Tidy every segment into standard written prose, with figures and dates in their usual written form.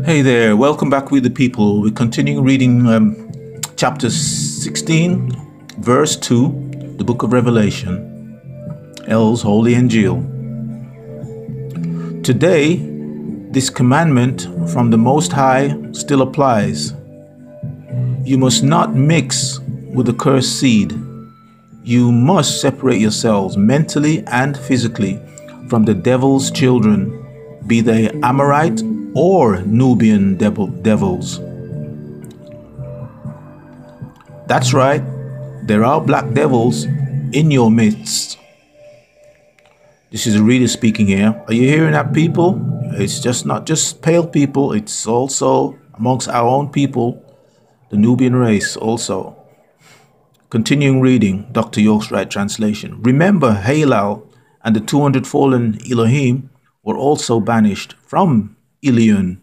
Hey there, welcome back with the people. We're continuing reading chapter 16, verse 2, the book of Revelation, L's Holy Injiyl. Today, this commandment from the Most High still applies. You must not mix with the cursed seed. You must separate yourselves mentally and physically from the devil's children, be they Amorite or Nubian devils. That's right, there are black devils in your midst. This is a reader speaking here. Are you hearing that, people? It's just not just pale people, it's also amongst our own people, the Nubian race also. Continuing reading, Dr. York's right translation. Remember, Halal and the 200 fallen Elohim were also banished from Ilion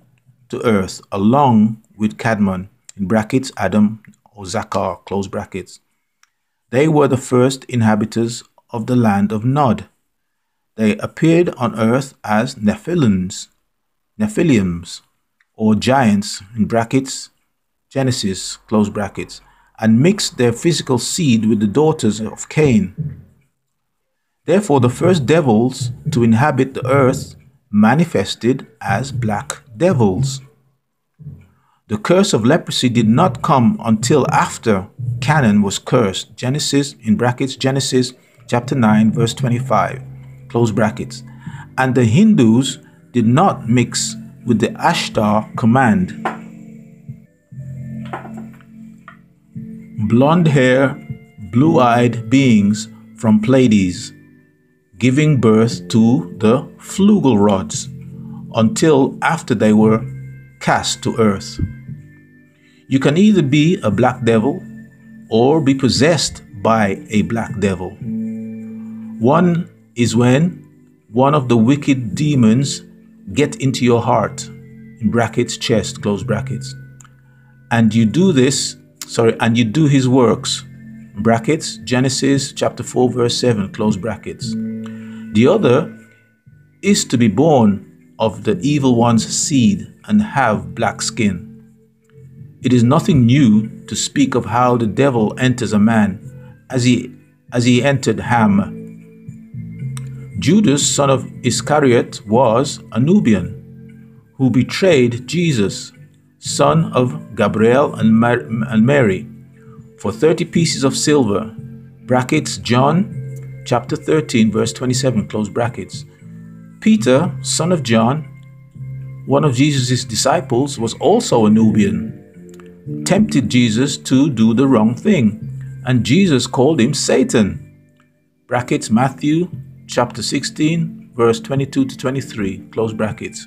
to earth, along with Cadmon, in brackets, Adam or Zakar, close brackets. They were the first inhabitants of the land of Nod. They appeared on earth as Nephilims, or giants, in brackets, Genesis, close brackets, and mixed their physical seed with the daughters of Cain. Therefore, the first devils to inhabit the earth manifested as black devils. The curse of leprosy did not come until after Canaan was cursed. Genesis, in brackets, Genesis chapter 9, verse 25, close brackets. And the Hindus did not mix with the Ashtar command. Blonde hair, blue-eyed beings from Pleiades, giving birth to the flugel rods until after they were cast to earth. You can either be a black devil or be possessed by a black devil. One is when one of the wicked demons get into your heart, in brackets, chest, close brackets, and you do his works, brackets, Genesis chapter 4, verse 7, close brackets. The other is to be born of the evil one's seed and have black skin. It is nothing new to speak of how the devil enters a man as he entered Ham. Judas, son of Iscariot, was a Nubian who betrayed Jesus, son of Gabriel and Mary, for 30 pieces of silver, brackets, John chapter 13, verse 27, close brackets. Peter, son of John, one of Jesus' disciples, was also a Nubian, tempted Jesus to do the wrong thing, and Jesus called him Satan. Brackets, Matthew chapter 16, verse 22 to 23, close brackets.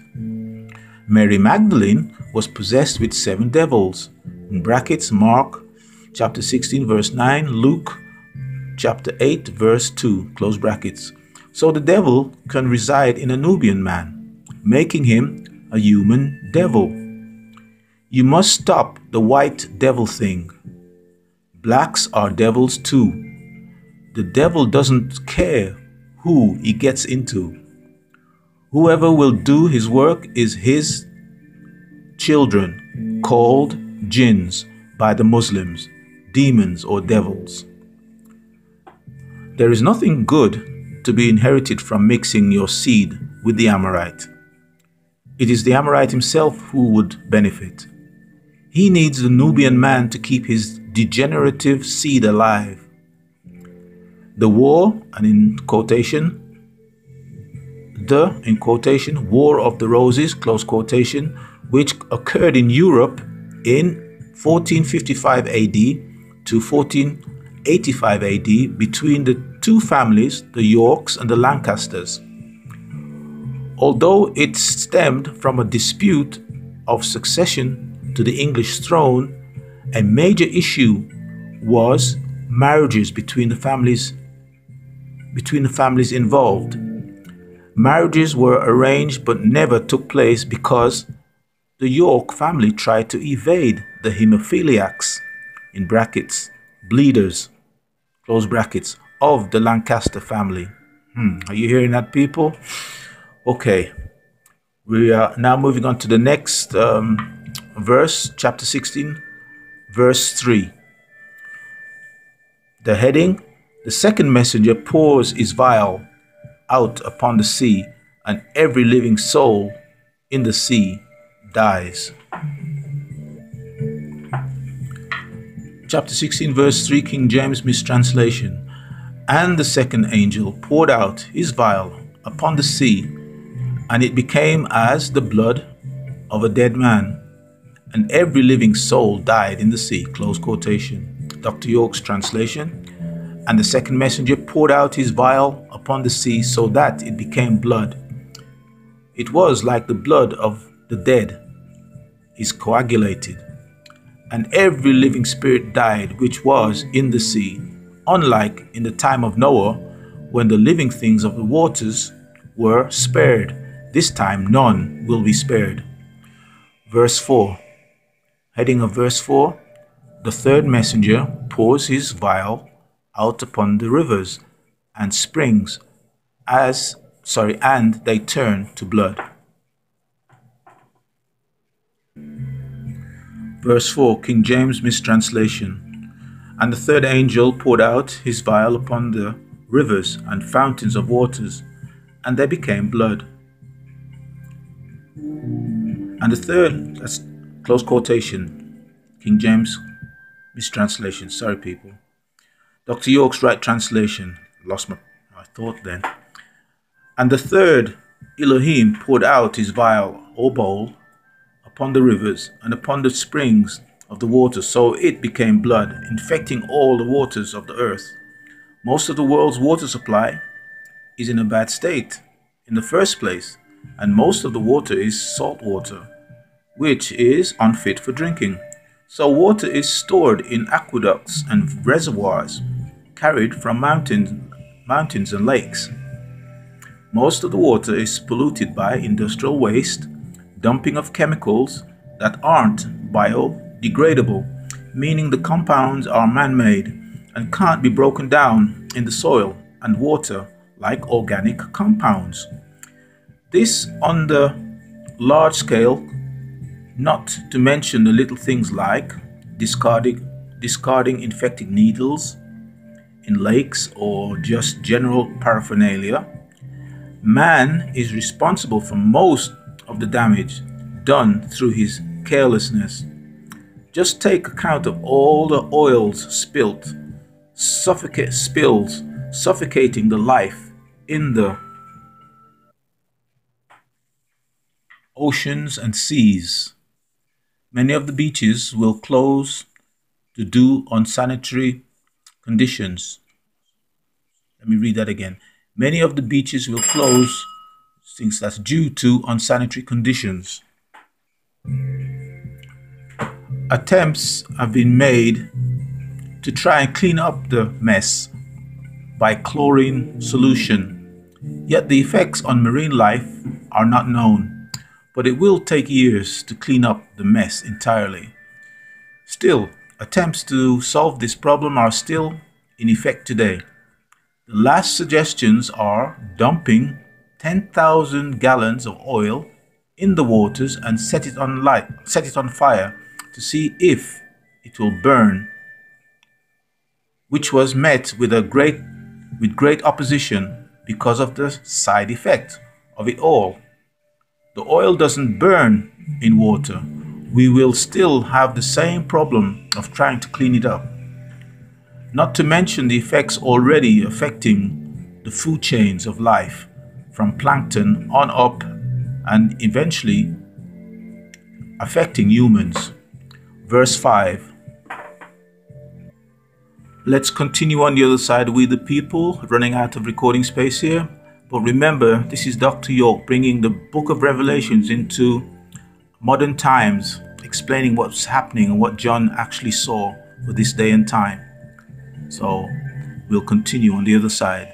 Mary Magdalene was possessed with 7 devils, in brackets, Mark chapter 16, verse 9, Luke chapter 8, verse 2, close brackets. So the devil can reside in a Nubian man, making him a human devil. You must stop the white devil thing. Blacks are devils too. The devil doesn't care who he gets into. Whoever will do his work is his children, called jinns by the Muslims, demons or devils. There is nothing good to be inherited from mixing your seed with the Amorite. It is the Amorite himself who would benefit. He needs the Nubian man to keep his degenerative seed alive. The war, and in quotation, War of the Roses, close quotation, which occurred in Europe in 1455 AD to 1485 AD between the two families, the Yorks and the Lancasters. Although it stemmed from a dispute of succession to the English throne, a major issue was marriages between the families involved. Marriages were arranged but never took place because the York family tried to evade the hemophiliacs, in brackets, bleeders, close brackets, of the Lancaster family. Are you hearing that, people? Okay. We are now moving on to the next verse, chapter 16, verse 3. The heading: the second messenger pours his vial out upon the sea, and every living soul in the sea dies. Chapter 16, verse 3, King James Mistranslation. And the second angel poured out his vial upon the sea, and it became as the blood of a dead man, and every living soul died in the sea. Close quotation. Dr. York's translation. And the second messenger poured out his vial upon the sea, so that it became blood. It was like the blood of the dead is coagulated. And every living spirit died which was in the sea, unlike in the time of Noah, when the living things of the waters were spared. This time none will be spared. Verse 4. Heading of verse 4. The third messenger pours his vial out upon the rivers and springs, and they turn to blood. Verse 4, King James Mistranslation. And the third angel poured out his vial upon the rivers and fountains of waters, and they became blood. And the third, that's close quotation, King James Mistranslation. Sorry, people. Dr. York's right translation. Lost my thought then. And the third Elohim poured out his vial or bowl upon the rivers and upon the springs of the water, so it became blood, infecting all the waters of the earth. Most of the world's water supply is in a bad state in the first place, and most of the water is salt water, which is unfit for drinking. So water is stored in aqueducts and reservoirs, carried from mountains and lakes. Most of the water is polluted by industrial waste, dumping of chemicals that aren't biodegradable, meaning the compounds are man-made and can't be broken down in the soil and water like organic compounds. This on the large scale, not to mention the little things like discarding infected needles in lakes or just general paraphernalia. Man is responsible for most of the damage done through his carelessness. Just take account of all the oils suffocating the life in the oceans and seas. Many of the beaches will close due to unsanitary conditions. Let me read that again. Many of the beaches will close since that's due to unsanitary conditions. Attempts have been made to try and clean up the mess by chlorine solution, yet the effects on marine life are not known, but it will take years to clean up the mess entirely. Still, attempts to solve this problem are still in effect today. The last suggestions are dumping 10,000 gallons of oil in the waters and set it on fire to see if it will burn, which was met with great opposition because of the side effect of it all. The oil doesn't burn in water. We will still have the same problem of trying to clean it up. Not to mention the effects already affecting the food chains of life, from plankton on up and eventually affecting humans. Verse 5. Let's continue on the other side. We the people, running out of recording space here. But remember, this is Dr. York bringing the book of Revelations into modern times, explaining what's happening and what John actually saw for this day and time. So we'll continue on the other side.